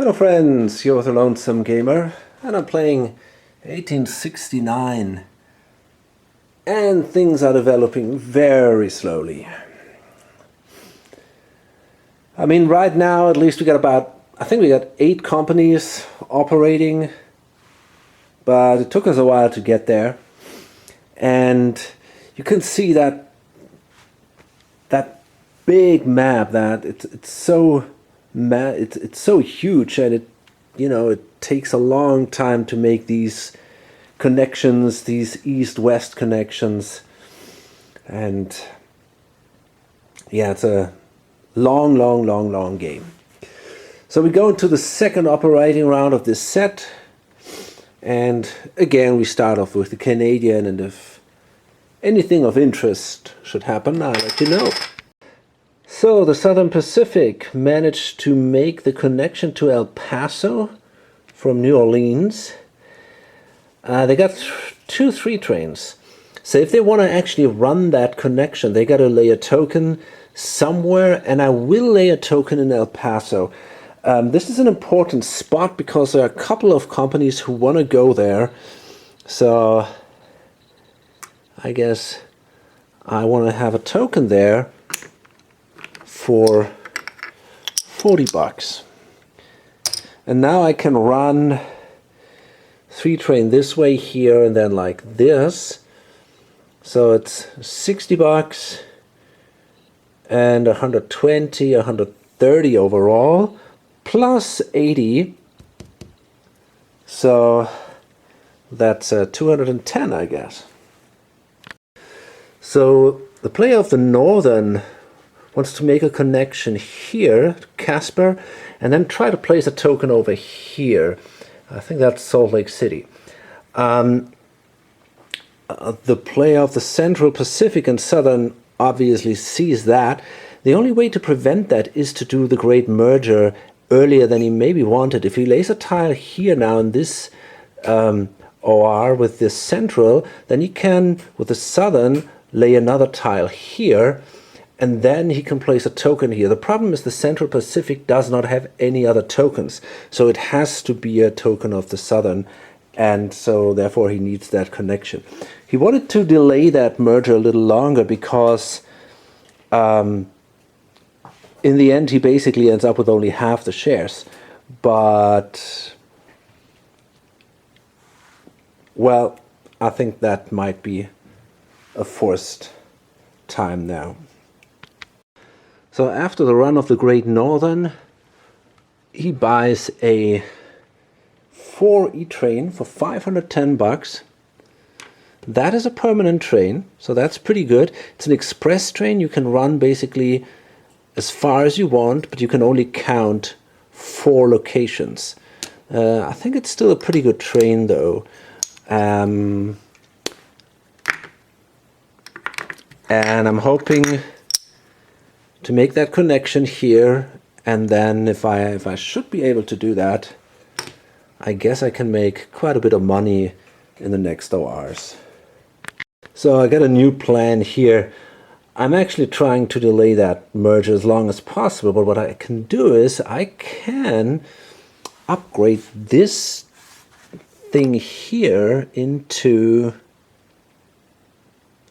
Hello friends, you're the Lonesome Gamer and I'm playing 1869 and things are developing very slowly. I mean, right now at least we got I think we got 8 companies operating, but it took us a while to get there. And you can see that big map, that it's so huge, and it takes a long time to make these connections, these east-west connections, and yeah, it's a long game. So we go into the second operating round of this set, and again we start off with the Canadian, and if anything of interest should happen, I'll let you know. So the Southern Pacific managed to make the connection to El Paso from New Orleans. They got 2-3 trains. So if they want to actually run that connection, they got to lay a token somewhere, and I will lay a token in El Paso. This is an important spot because there are a couple of companies who want to go there. So I guess I want to have a token there for 40 bucks. And now I can run 3 train this way here and then like this. So it's 60 bucks and 120, 130 overall, plus 80. So that's 210, I guess. So the player of the Northern wants to make a connection here to Casper and then try to place a token over here. I think that's Salt Lake City. The player of the Central Pacific and Southern obviously sees that. The only way to prevent that is to do the great merger earlier than he maybe wanted. If he lays a tile here now in this OR with this Central, then he can, with the Southern, lay another tile here, and then he can place a token here. The problem is the Central Pacific does not have any other tokens, so it has to be a token of the Southern, and so therefore he needs that connection. He wanted to delay that merger a little longer because in the end he basically ends up with only half the shares. But, well, I think that might be a forced time now. So after the run of the Great Northern, he buys a 4E train for 510 bucks. That is a permanent train, so that's pretty good. It's an express train. You can run basically as far as you want, but you can only count 4 locations. I think it's still a pretty good train though. And I'm hoping to make that connection here, and then if I should be able to do that, I guess I can make quite a bit of money in the next ORs. So I got a new plan here. I'm actually trying to delay that merger as long as possible, but what I can do is I can upgrade this thing here into,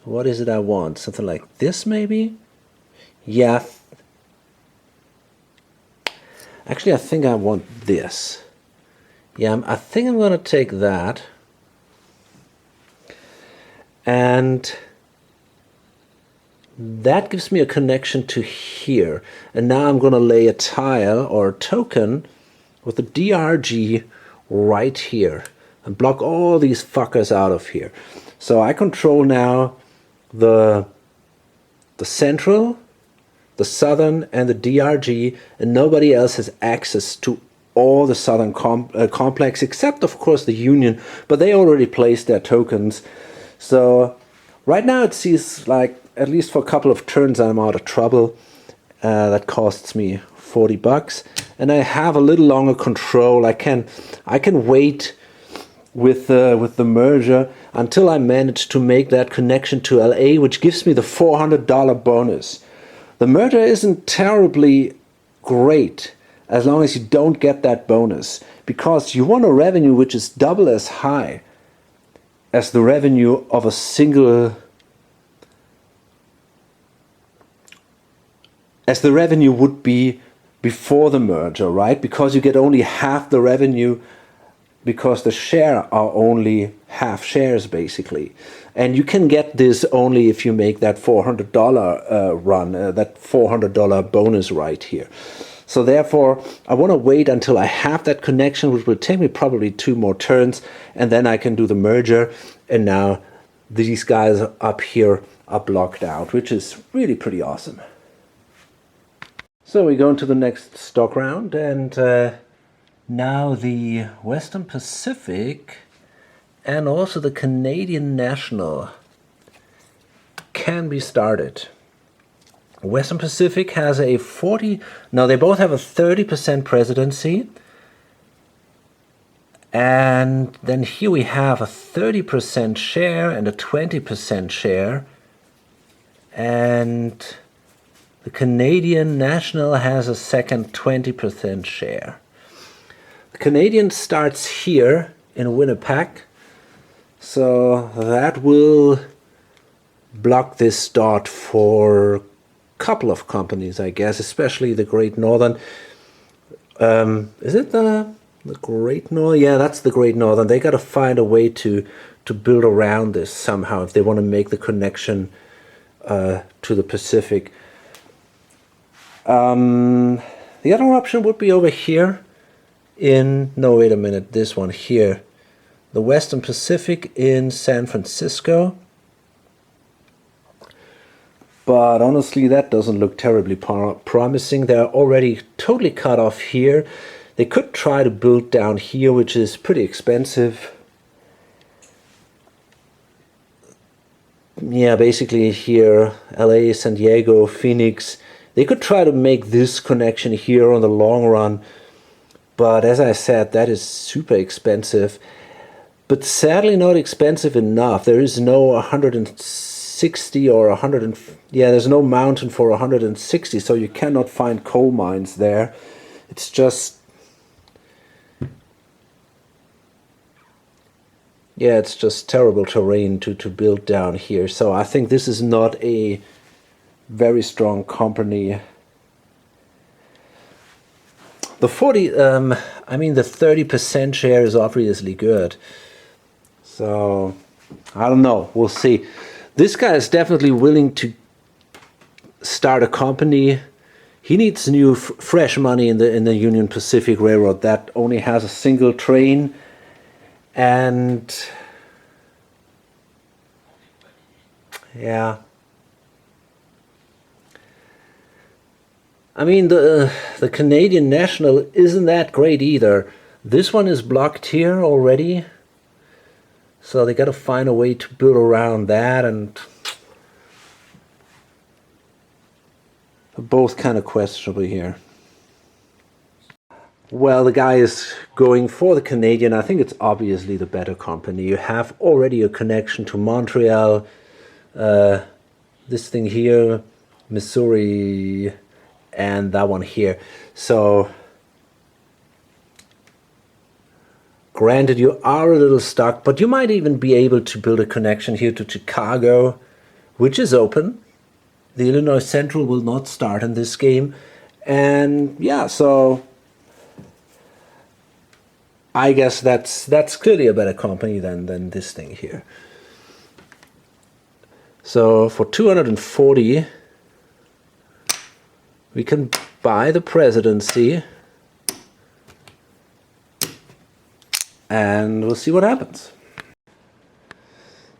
what is it I want? Something like this maybe? Yeah. Actually, I think I want this. Yeah, I think I'm going to take that. And that gives me a connection to here. And now I'm going to lay a tile or a token with the DRG right here and block all these fuckers out of here. So I control now the Central, the Southern, and the DRG, and nobody else has access to all the Southern complex, except of course the Union, but they already placed their tokens. So right now it seems like, at least for a couple of turns, I'm out of trouble. That costs me 40 bucks, and I have a little longer control. I can wait with the merger until I manage to make that connection to LA, which gives me the $400 bonus. The merger isn't terribly great. as long as you don't get that bonus, because you want a revenue which is double as high as the revenue of a single, as the revenue would be before the merger, right? Because you get only half the revenue, because the share are only half shares basically. And you can get this only if you make that $400 run, that $400 bonus right here. So therefore, I want to wait until I have that connection, which will take me probably 2 more turns, and then I can do the merger. And now these guys up here are blocked out, which is really pretty awesome. So we go into the next stock round, and now the Western Pacific and also the Canadian National can be started. Western Pacific has a 40, no, they both have a 30% presidency. And then here we have a 30% share and a 20% share. And the Canadian National has a second 20% share. The Canadian starts here in Winnipeg. So that will block this start for couple of companies, I guess, especially the Great Northern. Is it the Great Northern? Yeah, that's the Great Northern. They got to find a way to build around this somehow if they want to make the connection to the Pacific. The other option would be over here in, no, wait a minute, this one here. The Western Pacific in San Francisco. But honestly, that doesn't look terribly promising. They're already totally cut off here. They could try to build down here, which is pretty expensive. Yeah, basically here, LA, San Diego, Phoenix. They could try to make this connection here on the long run. But as I said, that is super expensive. But sadly not expensive enough. There is no 160 or 100, yeah, there's no mountain for 160, so you cannot find coal mines there. It's just, yeah, it's just terrible terrain to build down here. So I think this is not a very strong company. The 30% share is obviously good. So I don't know, we'll see. This guy is definitely willing to start a company. He needs new fresh money in the Union Pacific Railroad that only has a single train. And yeah, I mean the Canadian National isn't that great either. This one is blocked here already. So they got to find a way to build around that, and both kind of questionable here. Well, the guy is going for the Canadian. I think it's obviously the better company. You have already a connection to Montreal. This thing here, Missouri, and that one here. So granted, you are a little stuck, but you might even be able to build a connection here to Chicago, which is open. The Illinois Central will not start in this game. And yeah, so I guess that's clearly a better company than this thing here. So for 240, we can buy the presidency. And we'll see what happens.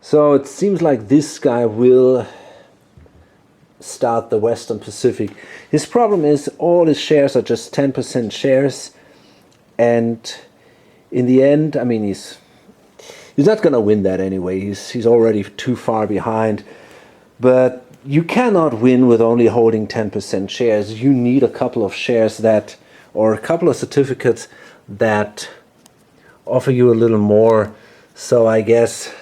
So it seems like this guy will start the Western Pacific. His problem is all his shares are just 10% shares. And in the end, I mean, he's not going to win that anyway. He's already too far behind. But you cannot win with only holding 10% shares. You need a couple of shares that, or a couple of certificates that offer you a little more. So I guess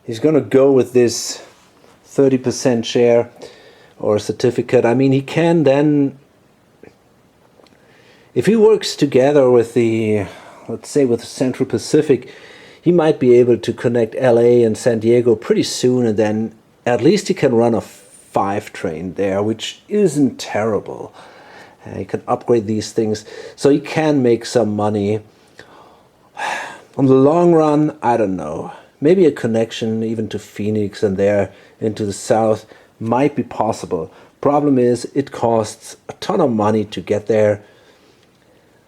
he's going to go with this 30% share or certificate. I mean, he can then If he works together with the, let's say with the Central Pacific, he might be able to connect LA and San Diego pretty soon, and then at least he can run a 5 train there, which isn't terrible. He can upgrade these things, so he can make some money. On the long run, I don't know. Maybe a connection even to Phoenix and there into the south might be possible. Problem is, it costs a ton of money to get there.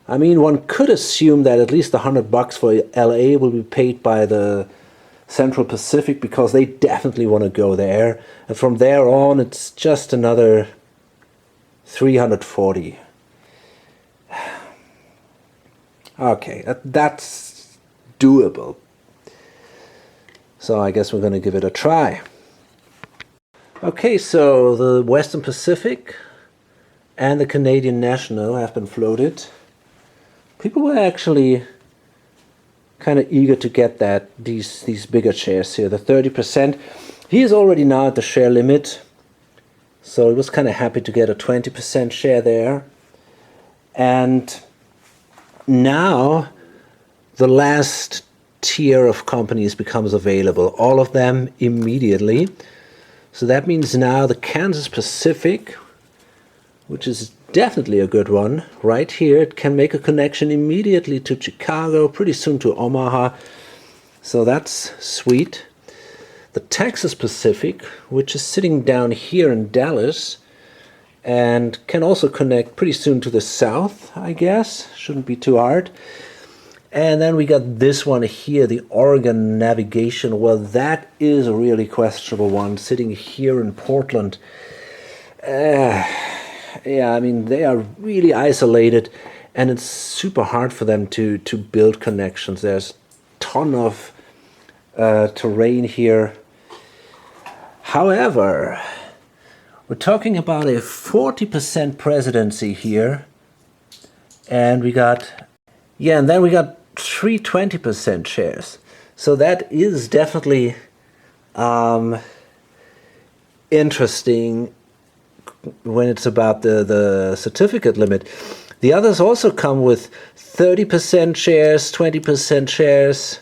I mean, one could assume that at least $100 for LA will be paid by the Central Pacific, because they definitely want to go there. And from there on, it's just another 340. Okay, that's doable. So I guess we're going to give it a try. Okay, so the Western Pacific and the Canadian National have been floated. People were actually kind of eager to get these bigger shares here, the 30%. He is already now at the share limit, so he was kind of happy to get a 20% share there. And now the last tier of companies becomes available, all of them immediately. So that means now the Kansas Pacific, which is definitely a good one, right here, it can make a connection immediately to Chicago, pretty soon to Omaha. So that's sweet. The Texas Pacific, which is sitting down here in Dallas, and can also connect pretty soon to the south, I guess. Shouldn't be too hard. And then we got this one here, the Oregon Navigation. Well, that is a really questionable one, sitting here in Portland. Yeah, I mean, they are really isolated, and it's super hard for them to build connections. There's a ton of terrain here. However, we're talking about a 40% presidency here, and we got, yeah, and then we got 320% shares. So that is definitely interesting when it's about the certificate limit. The others also come with 30% shares, 20% shares.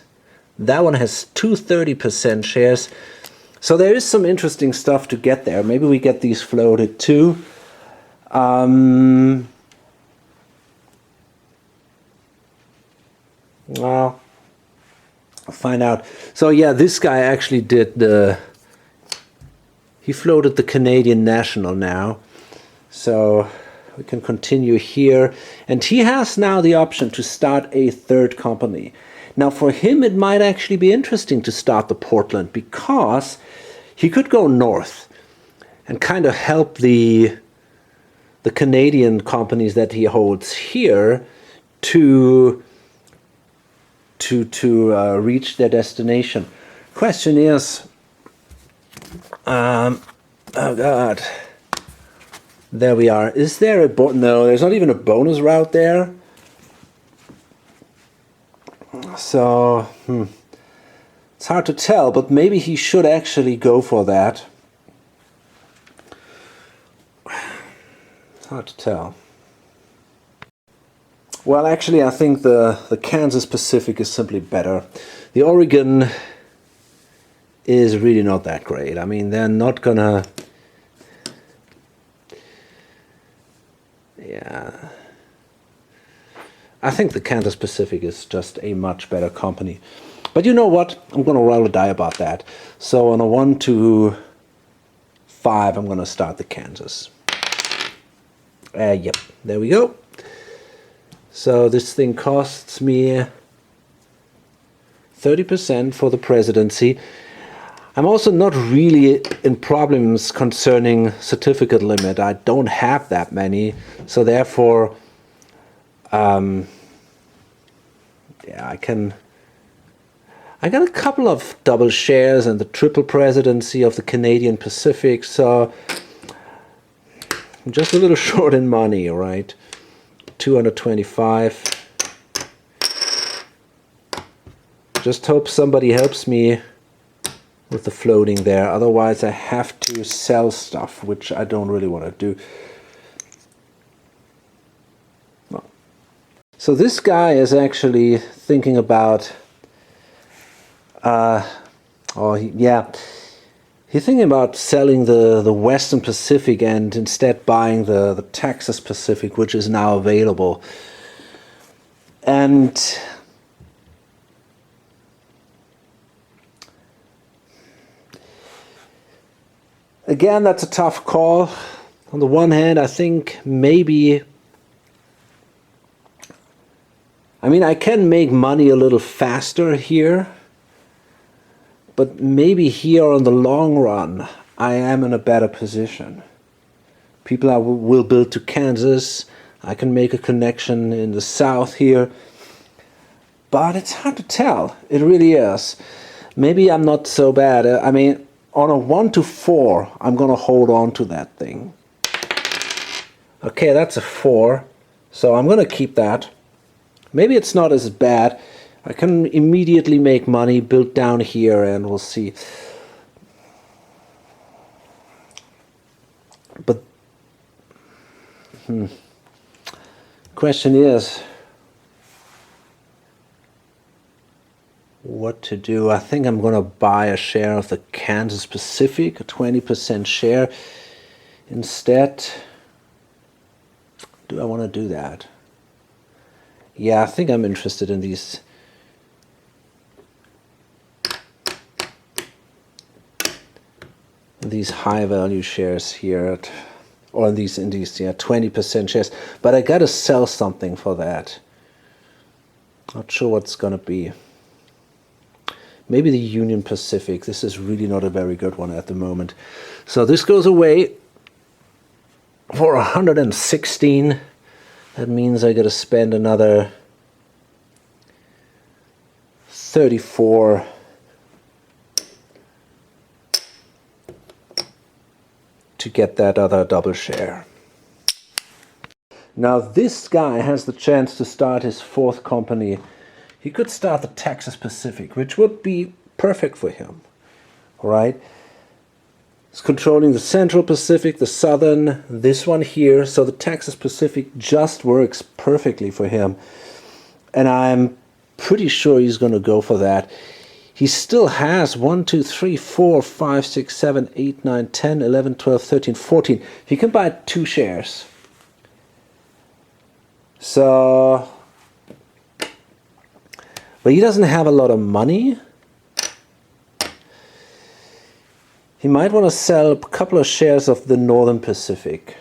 That one has 230% shares. So there is some interesting stuff to get there. Maybe we get these floated too. Well, I'll find out. So yeah, this guy actually did he floated the Canadian National now. So we can continue here. And he has now the option to start a third company. Now for him, it might actually be interesting to start the Portland, because he could go north and kind of help the Canadian companies that he holds here to reach their destination. Question is, oh God, there we are. Is there a no? There's not even a bonus route there. So it's hard to tell, but maybe he should actually go for that. It's hard to tell. Well, actually, I think the Kansas Pacific is simply better. The Oregon is really not that great. I mean, they're not gonna... Yeah. I think the Kansas Pacific is just a much better company. But you know what? I'm gonna roll a die about that. So on a 1 to 5, I'm gonna start the Kansas. Yep, there we go. So this thing costs me 30% for the presidency. I'm also not really in problems concerning certificate limit. I don't have that many, so therefore, yeah, I got a couple of double shares and the triple presidency of the Canadian Pacific, so I'm just a little short in money, right? 225. Just hope somebody helps me with the floating there. Otherwise, I have to sell stuff, which I don't really want to do. Well, So this guy is actually thinking about, he's thinking about selling the Western Pacific and instead buying the Texas Pacific, which is now available. And again, that's a tough call. On the one hand, I think maybe, I mean, I can make money a little faster here, but maybe here on the long run, I am in a better position. People will build to Kansas. I can make a connection in the south here. But it's hard to tell. It really is. Maybe I'm not so bad. I mean, on a 1 to 4, I'm going to hold on to that thing. Okay, that's a 4. So I'm going to keep that. Maybe it's not as bad. I can immediately make money, build down here, and we'll see. But question is what to do. I think I'm going to buy a share of the Kansas Pacific, a 20% share instead. Do I want to do that? Yeah, I think I'm interested in these. These high value shares here, or in these 20% shares. But I gotta sell something for that. Not sure what's gonna be. Maybe the Union Pacific. This is really not a very good one at the moment. So this goes away for 116. That means I gotta spend another 34 to get that other double share. Now this guy has the chance to start his 4th company. He could start the Texas Pacific, which would be perfect for him. All right? He's controlling the Central Pacific, the Southern, this one here. So the Texas Pacific just works perfectly for him. And I'm pretty sure he's going to go for that. He still has 1, 2, 3, 4, 5, 6, 7, 8, 9, 10, 11, 12, 13, 14. He can buy 2 shares. So, but he doesn't have a lot of money. He might want to sell a couple of shares of the Northern Pacific.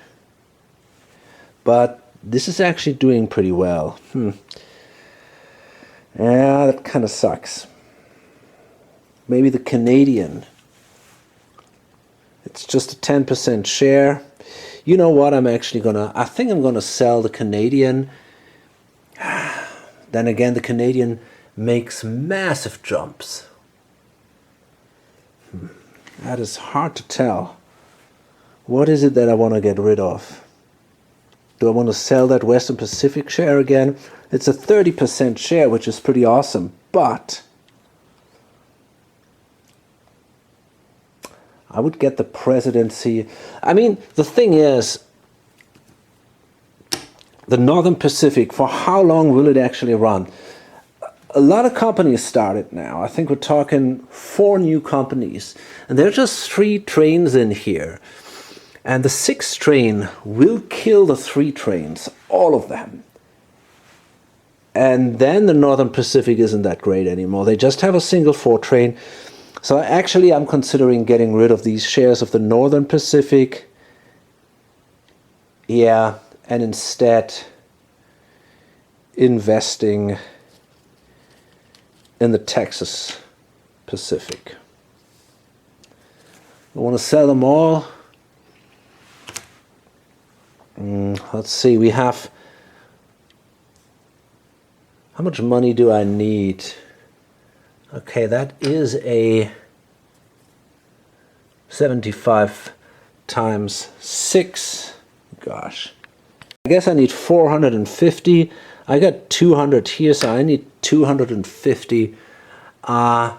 But this is actually doing pretty well. Yeah, that kind of sucks. Maybe the Canadian. It's just a 10% share. You know what? I think I'm gonna sell the Canadian. Then again, the Canadian makes massive jumps. That is hard to tell. What is it that I want to get rid of? Do I want to sell that Western Pacific share again? It's a 30% share, which is pretty awesome. But I would get the presidency. I mean, the thing is, the Northern Pacific, for how long will it actually run? A lot of companies started now. I think we're talking 4 new companies. And there are just 3 trains in here. And the 6th train will kill the 3 trains, all of them. And then the Northern Pacific isn't that great anymore. They just have a single 4 train. So actually I'm considering getting rid of these shares of the Northern Pacific. Yeah, and instead investing in the Texas Pacific. I want to sell them all. Let's see, we have, how much money do I need? Okay, that is a 75 times 6. Gosh. I guess I need 450. I got 200 here, so I need 250. A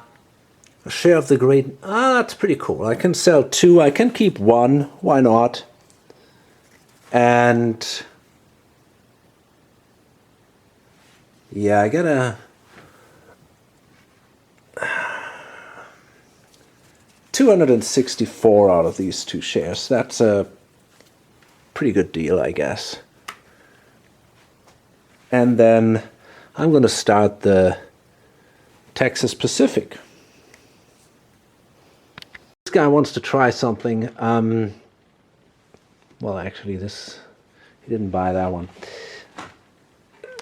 share of the great... that's pretty cool. I can sell 2. I can keep 1. Why not? And Yeah, I get a 264 out of these 2 shares. That's a pretty good deal, I guess. And then I'm going to start the Texas Pacific. This guy wants to try something. Well, actually, he didn't buy that one.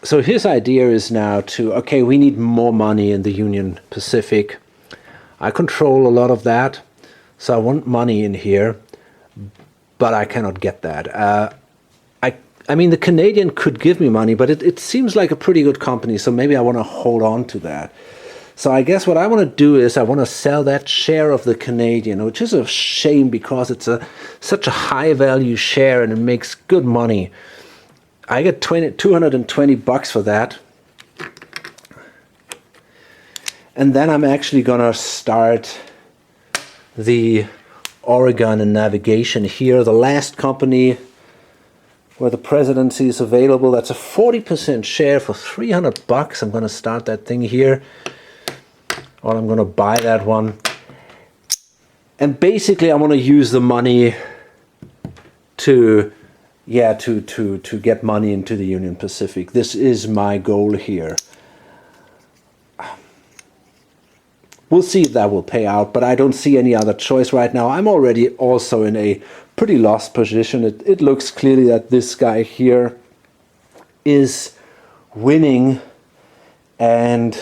So his idea is now to, okay, we need more money in the Union Pacific. I control a lot of that, so I want money in here, but I cannot get that. I mean, the Canadian could give me money, but it seems like a pretty good company, so maybe I want to hold on to that. So I guess what I want to do is I want to sell that share of the Canadian, which is a shame because it's such a high value share and it makes good money. I get $220 for that. And then I'm actually going to start the Oregon and navigation here. The last company where the presidency is available, that's a 40% share for $300. I'm going to start that thing here. Or I'm going to buy that one. And basically I want to use the money to get money into the Union Pacific. This is my goal here. We'll see if that will pay out, but I don't see any other choice right now. I'm already also in a pretty lost position. It looks clearly that this guy here is winning, and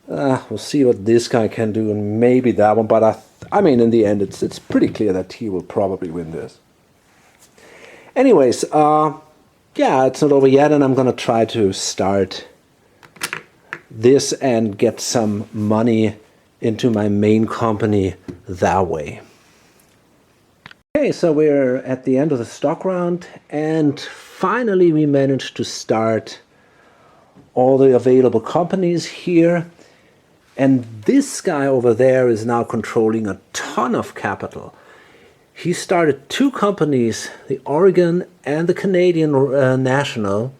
we'll see what this guy can do, and maybe that one. But I mean, in the end, it's pretty clear that he will probably win this. Anyways, yeah, it's not over yet, and I'm gonna try to start this and get some money into my main company that way. Okay, so we're at the end of the stock round, and finally we managed to start all the available companies here. And this guy over there is now controlling a ton of capital. He started 2 companies, the Oregon and the Canadian National.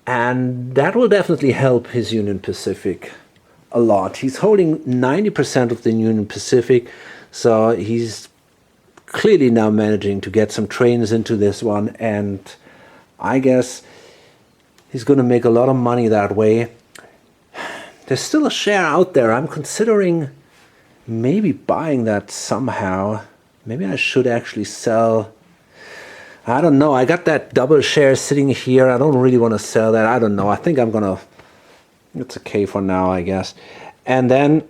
And that will definitely help his Union Pacific a lot. He's holding 90% of the Union Pacific, so he's clearly now managing to get some trains into this one, and I guess he's going to make a lot of money that way. There's still a share out there. I'm considering maybe buying that somehow. Maybe I should actually sell. I don't know. I got that double share sitting here. I don't really want to sell that. I don't know. I think I'm going to... It's okay for now, I guess. And then,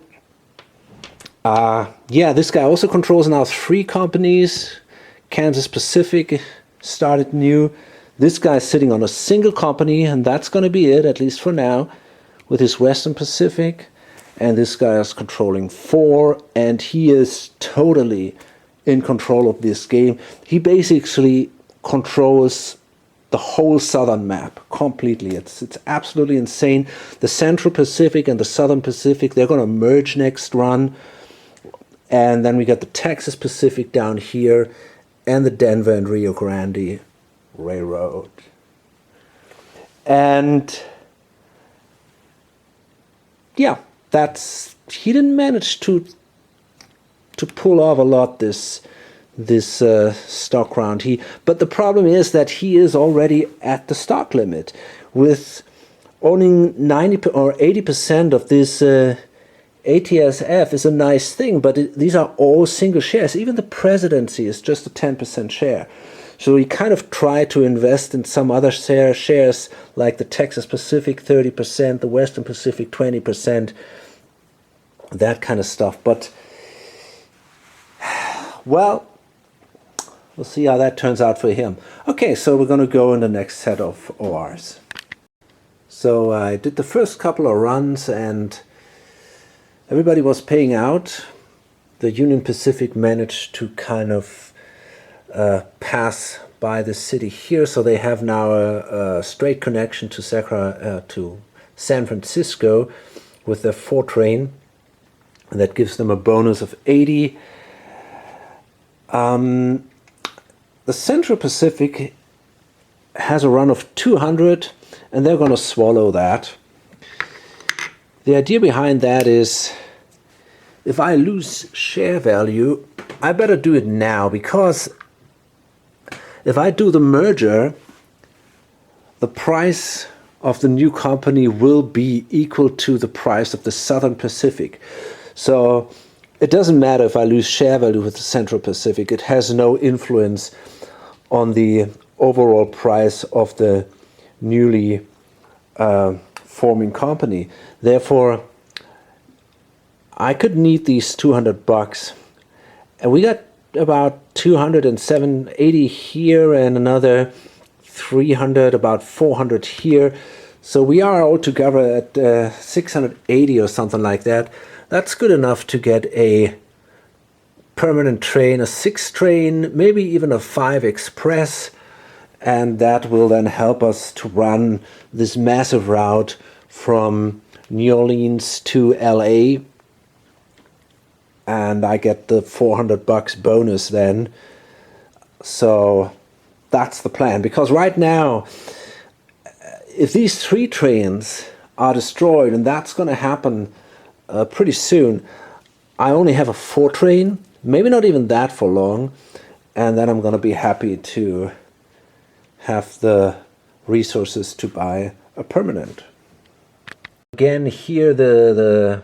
yeah, this guy also controls now 3 companies. Kansas Pacific started new. This guy's sitting on a single company, and that's going to be it, at least for now, with his Western Pacific. And this guy is controlling 4, and he is totally in control of this game. He basically controls the whole southern map completely. It's absolutely insane. The Central Pacific and the Southern Pacific, they're going to merge next run. And then we got the Texas Pacific down here and the Denver and Rio Grande Railroad. And yeah, he didn't manage to pull off a lot this stock round. But the problem is that he is already at the stock limit. With owning 90 or 80% of this ATSF is a nice thing, but these are all single shares. Even the presidency is just a 10% share. So he kind of tried to invest in some other shares like the Texas Pacific 30%, the Western Pacific 20%, that kind of stuff. But well, we'll see how that turns out for him. Okay, so we're going to go in the next set of ORs. So I did the first couple of runs and everybody was paying out. The Union Pacific managed to kind of pass by the city here, so they have now a straight connection to San Francisco with their 4 train, and that gives them a bonus of 80. The Central Pacific has a run of 200, and they're going to swallow that. The idea behind that is, if I lose share value, I better do it now, because if I do the merger, the price of the new company will be equal to the price of the Southern Pacific. So it doesn't matter if I lose share value with the Central Pacific. It has no influence on the overall price of the newly forming company. Therefore, I could need these $200, and we got about 280 here and another 300, about 400 here. So we are altogether at 680 or something like that. That's good enough to get a permanent train, a 6 train, maybe even a 5 express, and that will then help us to run this massive route from New Orleans to LA, and I get the $400 bonus then. So that's the plan, because right now, if these 3 trains are destroyed, and that's going to happen pretty soon, I only have a 4 train, maybe not even that for long, and then I'm going to be happy to have the resources to buy a permanent. Again, here the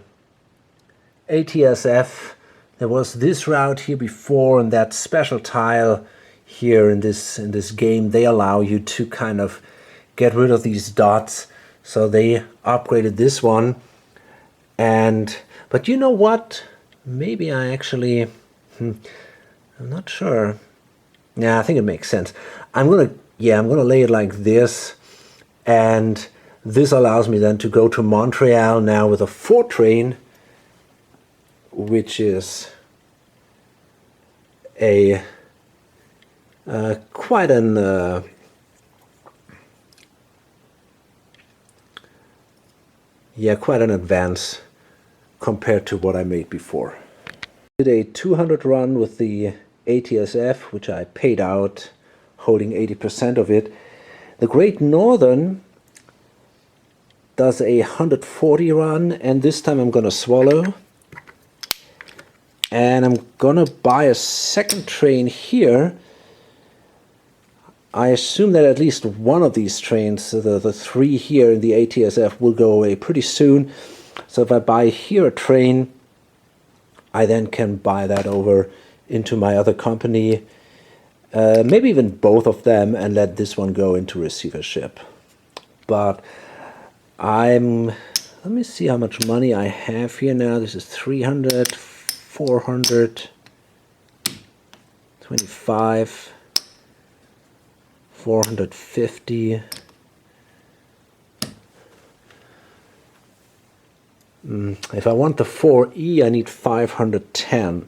ATSF, there was this route here before, and that special tile here in this game, they allow you to kind of get rid of these dots. So they upgraded this one. But you know what? Maybe I actually, I'm not sure. Yeah, I think it makes sense. I'm gonna lay it like this, and this allows me then to go to Montreal now with a 4 train, which is a quite an quite an advance compared to what I made before. Did a 200 run with the ATSF, which I paid out, holding 80% of it. The Great Northern does a 140 run, and this time I'm gonna swallow. And I'm gonna buy a 2nd train here. I assume that at least one of these trains, the 3 here in the ATSF, will go away pretty soon. So if I buy here a train, I then can buy that over into my other company, maybe even both of them, and let this one go into receivership. But let me see how much money I have here now. This is 300, 400, 25, 450. If I want the 4E, I need 510.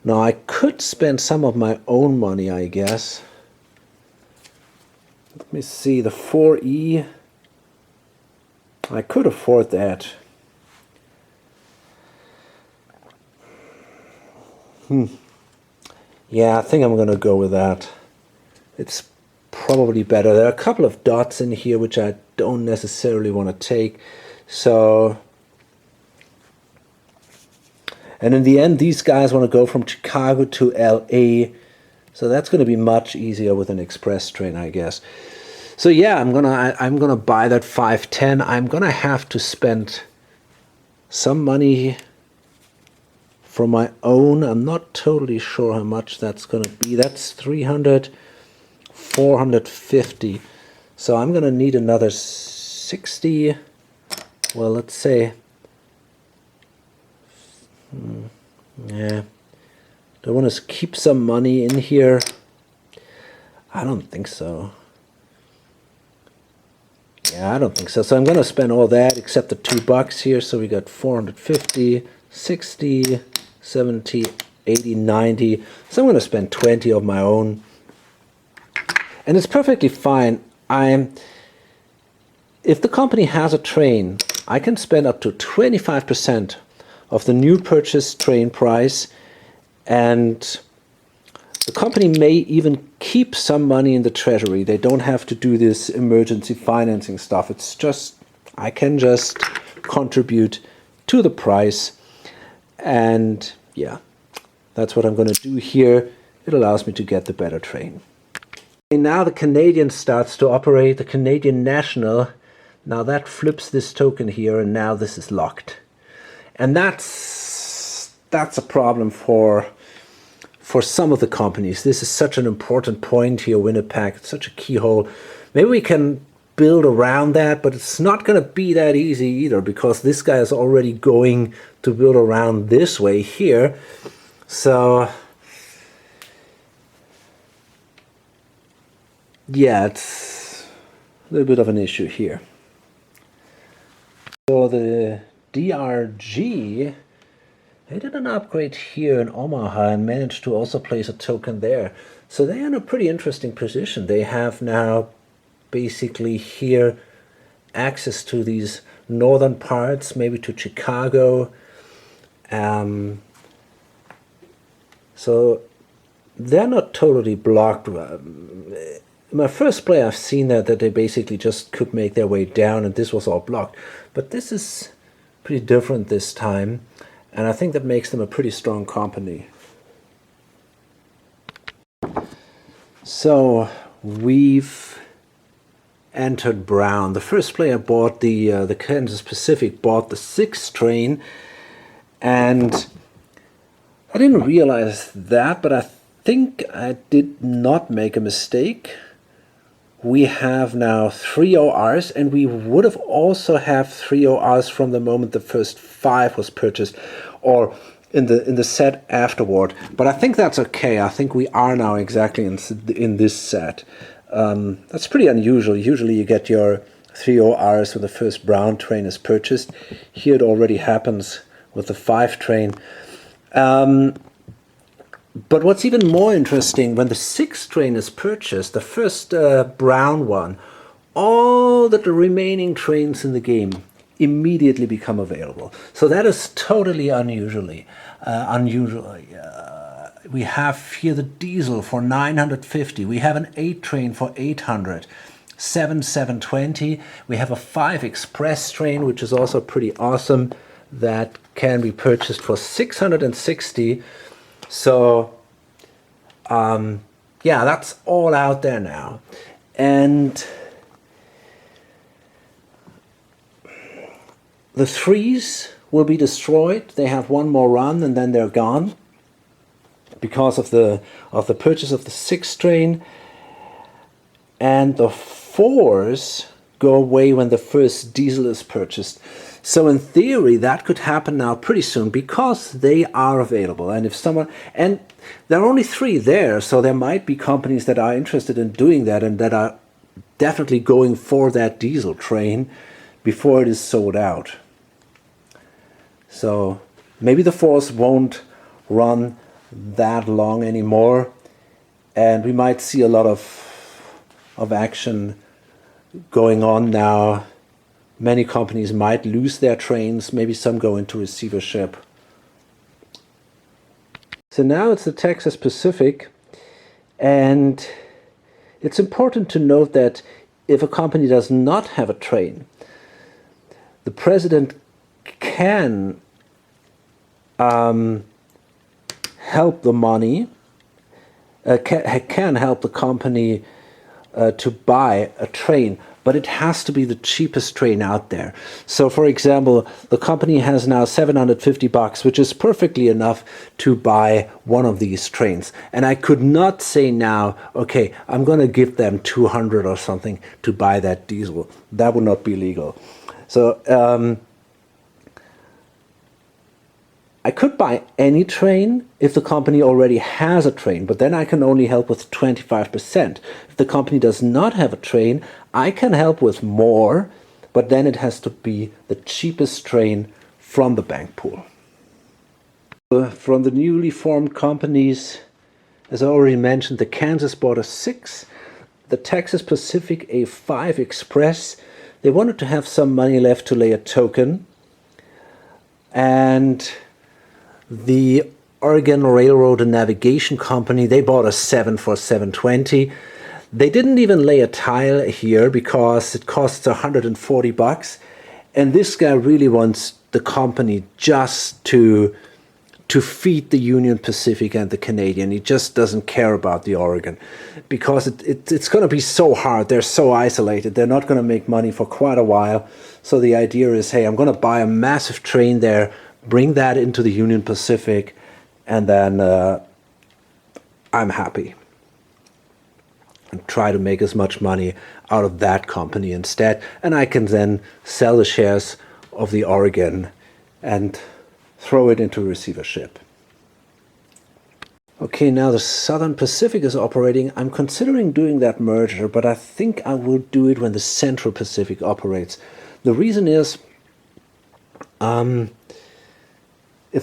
Now I could spend some of my own money, I guess. Let me see, the 4E, I could afford that. Yeah, I think I'm gonna go with that. It's probably better. There are a couple of dots in here which I don't necessarily want to take. So, and in the end, these guys want to go from Chicago to LA. So that's going to be much easier with an express train, I guess. So yeah, I'm gonna buy that 510. I'm gonna have to spend some money from my own. I'm not totally sure how much that's gonna be. That's 300, 450. So I'm gonna need another 60. Well, let's say, yeah. Do I want to keep some money in here? I don't think so. Yeah, I don't think so. So I'm going to spend all that except the $2 here. So we got 450, 60, 70, 80, 90. So I'm going to spend 20 of my own. And it's perfectly fine. If the company has a train, I can spend up to 25% of the new purchase train price, and The company may even keep some money in the treasury. They don't have to do this emergency financing stuff. It's just, I can just contribute to the price. And yeah, that's what I'm going to do here. It allows me to get the better train. And now the Canadian starts to operate, the Canadian National. Now that flips this token here, and now this is locked. And that's a problem for some of the companies. This is such an important point here, Winnipeg. It's such a keyhole. Maybe we can build around that, but it's not going to be that easy either, because this guy is already going to build around this way here. So yeah, it's a little bit of an issue here. So the DRG, they did an upgrade here in Omaha and managed to also place a token there. So they're in a pretty interesting position. They have now basically here access to these northern parts, maybe to Chicago. So they're not totally blocked. In my first play, I've seen that they basically just could make their way down, and this was all blocked. But this is pretty different this time, and I think that makes them a pretty strong company. So we've entered brown. The first player bought the Kansas Pacific bought the 6th train, and I didn't realize that, but I think I did not make a mistake. We have now 3 ORs, and we would have also have 3 ORs from the moment the first 5 was purchased, or in the set afterward. But I think that's okay. I think we are now exactly in this set. That's pretty unusual. Usually you get your 3 ORs when the first brown train is purchased. Here it already happens with the 5 train. But what's even more interesting, when the 6th train is purchased, the first brown one, all the remaining trains in the game immediately become available. So that is totally unusual. We have here the diesel for 950. We have an 8 train for 800. 720. We have a 5 express train, which is also pretty awesome, that can be purchased for 660. So yeah, that's all out there now. And the 3s will be destroyed. They have one more run and then they're gone because of the purchase of the 6th train. And the 4s go away when the first diesel is purchased. So in theory, that could happen now pretty soon because they are available. And if someone, and there are only 3 there, so there might be companies that are interested in doing that and that are definitely going for that diesel train before it is sold out. So maybe the 4s won't run that long anymore, and we might see a lot of action going on now. Many companies might lose their trains, maybe some go into receivership. So now it's the Texas Pacific, and it's important to note that if a company does not have a train, the president can help the money, can help the company to buy a train, but it has to be the cheapest train out there. So for example, the company has now $750, which is perfectly enough to buy one of these trains. And I could not say now, okay, I'm going to give them 200 or something to buy that diesel. That would not be legal. So I could buy any train if the company already has a train, but then I can only help with 25%. If the company does not have a train, I can help with more, but then it has to be the cheapest train from the bank pool. From the newly formed companies, as I already mentioned, the Kansas bought a 6, the Texas Pacific a 5 Express. They wanted to have some money left to lay a token, and the Oregon Railroad and Navigation Company, they bought a 7 for $720. They didn't even lay a tile here because it costs $140. And this guy really wants the company just to feed the Union Pacific and the Canadian. He just doesn't care about the Oregon because it's going to be so hard. They're so isolated. They're not going to make money for quite a while. So the idea is, hey, I'm going to buy a massive train there, bring that into the Union Pacific, and then I'm happy. And try to make as much money out of that company instead. And I can then sell the shares of the Oregon and throw it into receivership. Okay, now the Southern Pacific is operating. I'm considering doing that merger, but I think I will do it when the Central Pacific operates. The reason is, if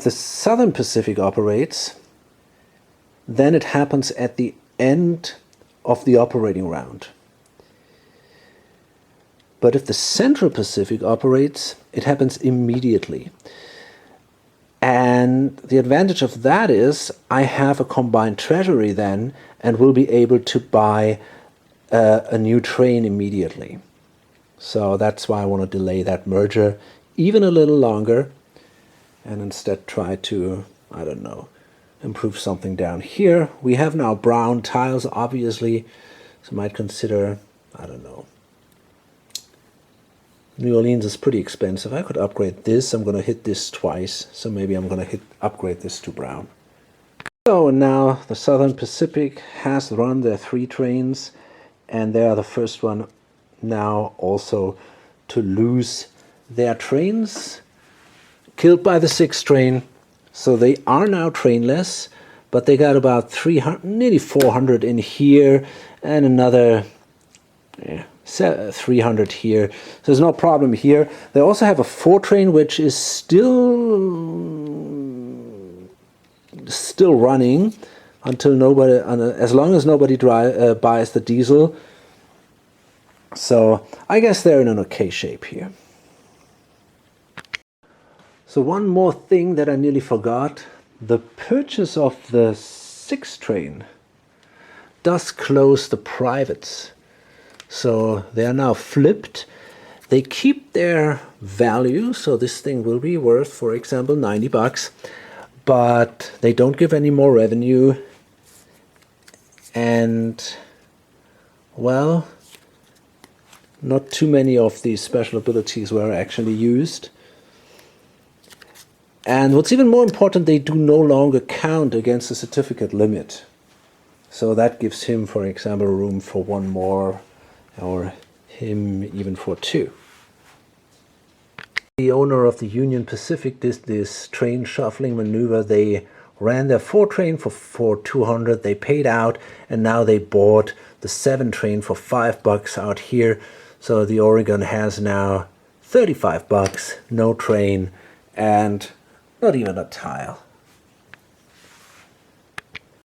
the Southern Pacific operates, then it happens at the end of the operating round. But if the Central Pacific operates, it happens immediately. And the advantage of that is I have a combined treasury then and will be able to buy a new train immediately. So that's why I want to delay that merger even a little longer and instead try to, I don't know, improve something down here. We have now brown tiles, obviously, so I might consider, I don't know. New Orleans is pretty expensive. I could upgrade this. I'm going to hit this twice, so maybe I'm going to upgrade this to brown. So now the Southern Pacific has run their 3 trains, and they are the first one now also to lose their trains. Killed by the 6th train, so they are now trainless, but they got about 300, nearly 400 in here, and another 300 here. So there's no problem here. They also have a 4 train which is still running until nobody, as long as nobody buys the diesel. So I guess they're in an okay shape here. So one more thing that I nearly forgot. The purchase of the 6th train does close the privates. So they are now flipped. They keep their value, so this thing will be worth, for example, $90, but they don't give any more revenue. And, well, not too many of these special abilities were actually used. And what's even more important, they do no longer count against the certificate limit. So that gives him, for example, room for 1 more, or him even for 2. The owner of the Union Pacific did this train shuffling maneuver. They ran their 4 train for $200. They paid out, and now they bought the 7 train for $5 out here. So the Oregon has now $35, no train, and not even a tile.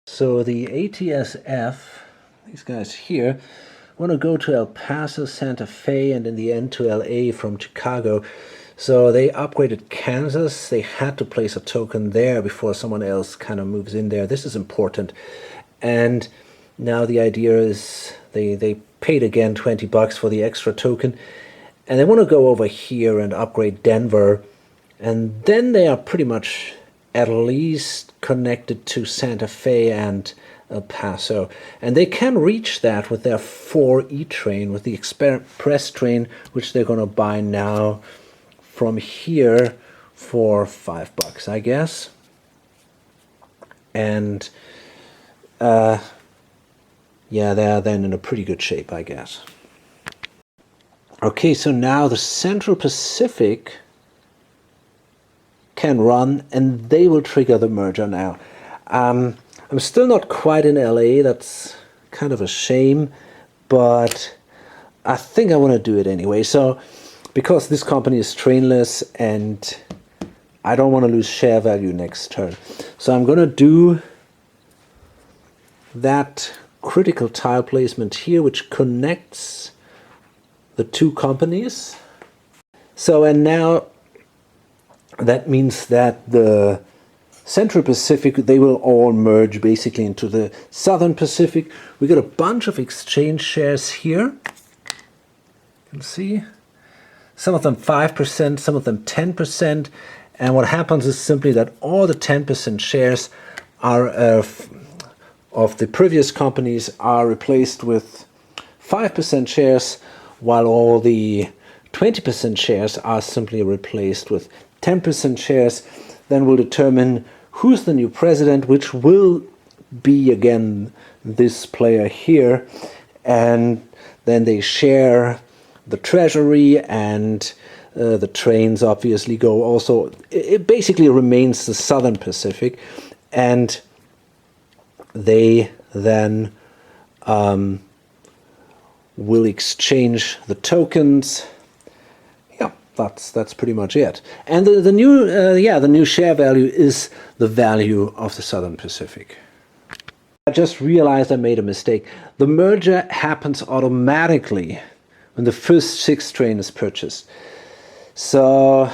So the ATSF, these guys here, want to go to El Paso, Santa Fe, and in the end to LA from Chicago. So they upgraded Kansas. They had to place a token there before someone else kind of moves in there. This is important. And now the idea is they paid again $20 for the extra token. And they want to go over here and upgrade Denver. And then they are pretty much at least connected to Santa Fe and El Paso. And they can reach that with their 4E train, with the express train, which they're going to buy now from here for $5, I guess. And yeah, they are then in a pretty good shape, I guess. Okay, so now the Central Pacific can run, and they will trigger the merger now. I'm still not quite in LA. That's kind of a shame, but I think I want to do it anyway. So, because this company is trainless and I don't want to lose share value next turn. So I'm going to do that critical tile placement here, which connects the 2 companies. So, and now that means that the Central Pacific, they will all merge basically into the Southern Pacific. We got a bunch of exchange shares here. You can see some of them 5%, some of them 10%. And what happens is simply that all the 10% shares are of the previous companies are replaced with 5% shares, while all the 20% shares are simply replaced with 10% shares. Then we'll determine who's the new president, which will be again this player here, and then they share the treasury, and the trains obviously go also. It basically remains the Southern Pacific, and they then will exchange the tokens. Yeah, that's pretty much it. And the new share value is the value of the Southern Pacific. I just realized I made a mistake. The merger happens automatically when the first 6 train is purchased. So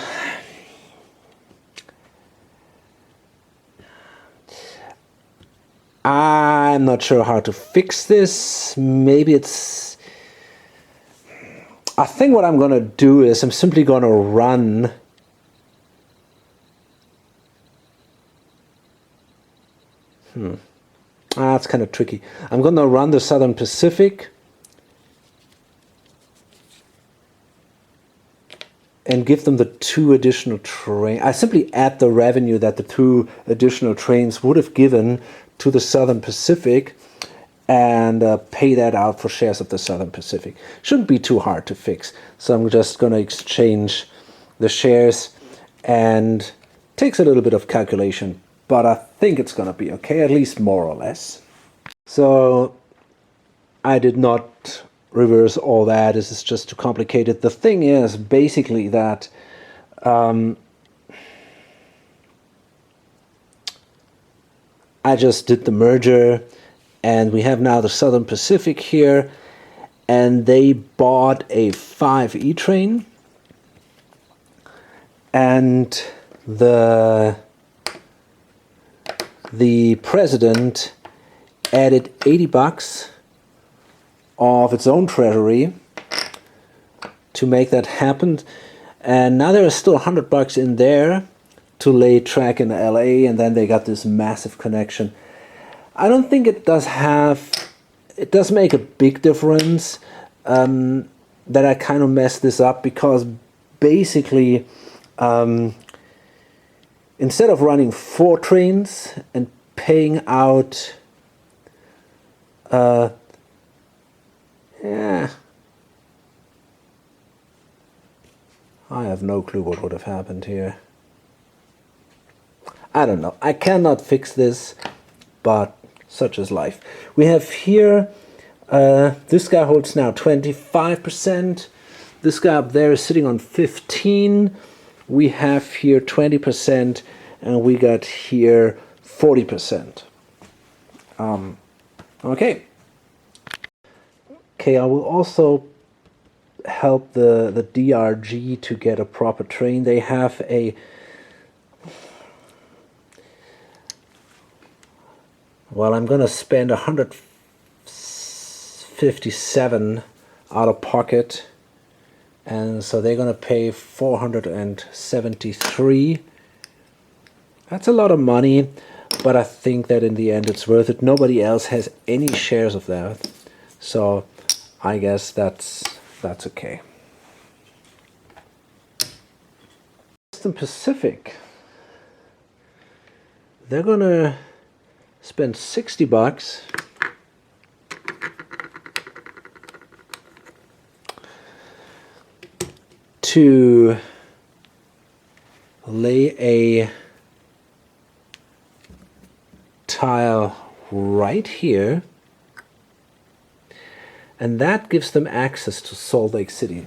I'm not sure how to fix this. Maybe it's... I think what I'm going to do is I'm simply going to run that's kind of tricky. I'm going to run the Southern Pacific and give them the 2 additional trains. I simply add the revenue that the 2 additional trains would have given to the Southern Pacific and pay that out for shares of the Southern Pacific. Shouldn't be too hard to fix. So I'm just going to exchange the shares, and takes a little bit of calculation, but I think it's going to be okay, at least more or less. So I did not reverse all that. This is just too complicated. The thing is basically that I just did the merger, and we have now the Southern Pacific here, and they bought a 5E train, and the president added $80 of its own treasury to make that happen, and now there is still $100 in there to lay track in LA, and then they got this massive connection. I don't think it does make a big difference that I kind of messed this up, because basically instead of running 4 trains and paying out I have no clue what would have happened here. I don't know. I cannot fix this, but such is life. We have here, this guy holds now 25%. This guy up there is sitting on 15. We have here 20%, and we got here 40%. Okay. Okay, I will also help the DRG to get a proper train. They have a I'm going to spend 157 out of pocket, and so they're going to pay 473. That's a lot of money, but I think that in the end it's worth it. Nobody else has any shares of that, so I guess that's okay. Western Pacific, they're going to spend $60 to lay a tile right here, and that gives them access to Salt Lake City,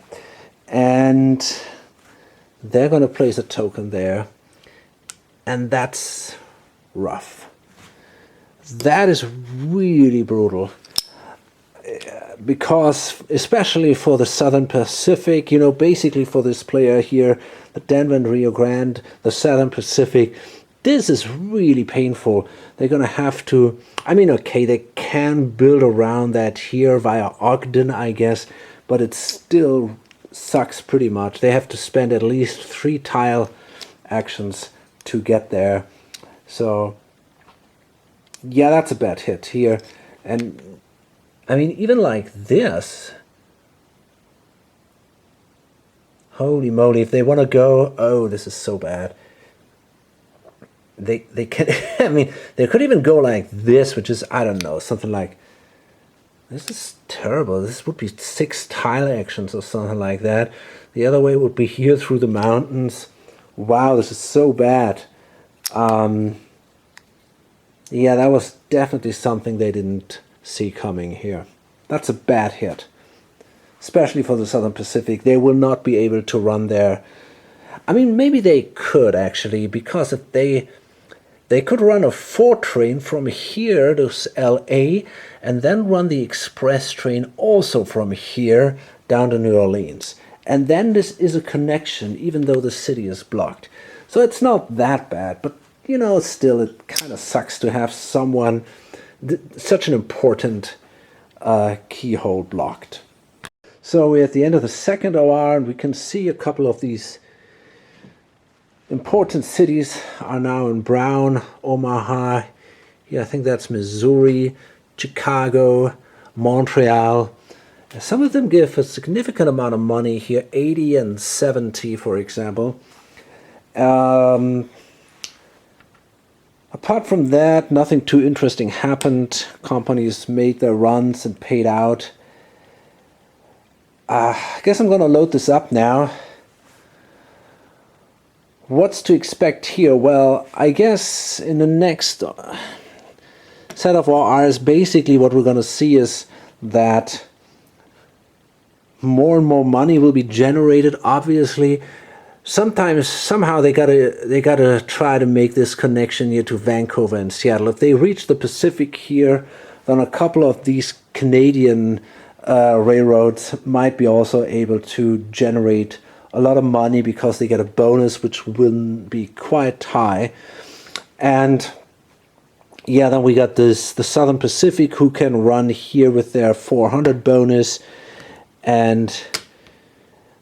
and they're going to place a token there, and that's rough. That is really brutal, because especially for the Southern Pacific, you know, basically for this player here, the Denver and Rio Grande, the Southern Pacific this is really painful. They're gonna have to, I mean, okay, they can build around that here via Ogden, I guess, but it still sucks pretty much. They have to spend at least 3 tile actions to get there. So yeah, that's a bad hit here. And I mean, even like this, holy moly, if they want to go, oh, this is so bad. They can, I mean, they could even go like this, which is, I don't know, something like, this is terrible. This would be 6 tile actions or something like that. The other way would be here through the mountains. Wow, this is so bad. Yeah, that was definitely something they didn't see coming here. That's a bad hit, especially for the Southern Pacific. They will not be able to run there. I mean, maybe they could actually, because if they could run a 4 train from here to LA and then run the express train also from here down to New Orleans. And then this is a connection, even though the city is blocked. So it's not that bad, but you know, still it kind of sucks to have someone, such an important keyhole blocked. So we're at the end of the second OR, and we can see a couple of these important cities are now in brown. Omaha, yeah, I think that's Missouri, Chicago, Montreal. Some of them give a significant amount of money here, 80 and 70, for example. Apart from that, nothing too interesting happened. Companies made their runs and paid out. I guess I'm going to load this up now. What's to expect here? Well, I guess in the next set of ORs, basically what we're going to see is that more and more money will be generated, obviously. Sometimes, somehow they gotta try to make this connection here to Vancouver and Seattle. If they reach the Pacific here, then a couple of these Canadian railroads might be also able to generate a lot of money because they get a bonus which will be quite high. And yeah, then we got the Southern Pacific who can run here with their 400 bonus, and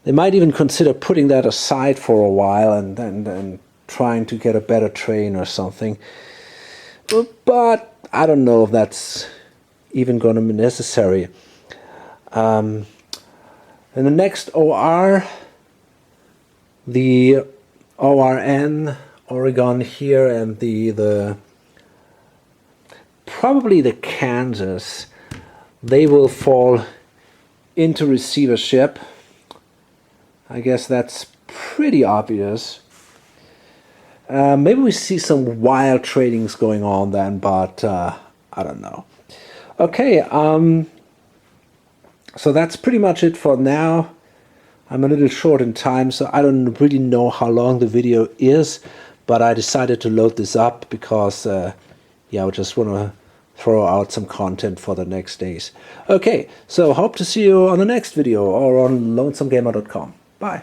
they might even consider putting that aside for a while and trying to get a better train or something. But I don't know if that's even going to be necessary. In the next OR, the ORN, Oregon here, and the probably the Kansas, they will fall into receivership. I guess that's pretty obvious. Maybe we see some wild tradings going on then, but I don't know. Okay, so that's pretty much it for now. I'm a little short in time, so I don't really know how long the video is, but I decided to load this up because, yeah, I just want to throw out some content for the next days. Okay, so hope to see you on the next video or on lonesomegamer.com. Bye.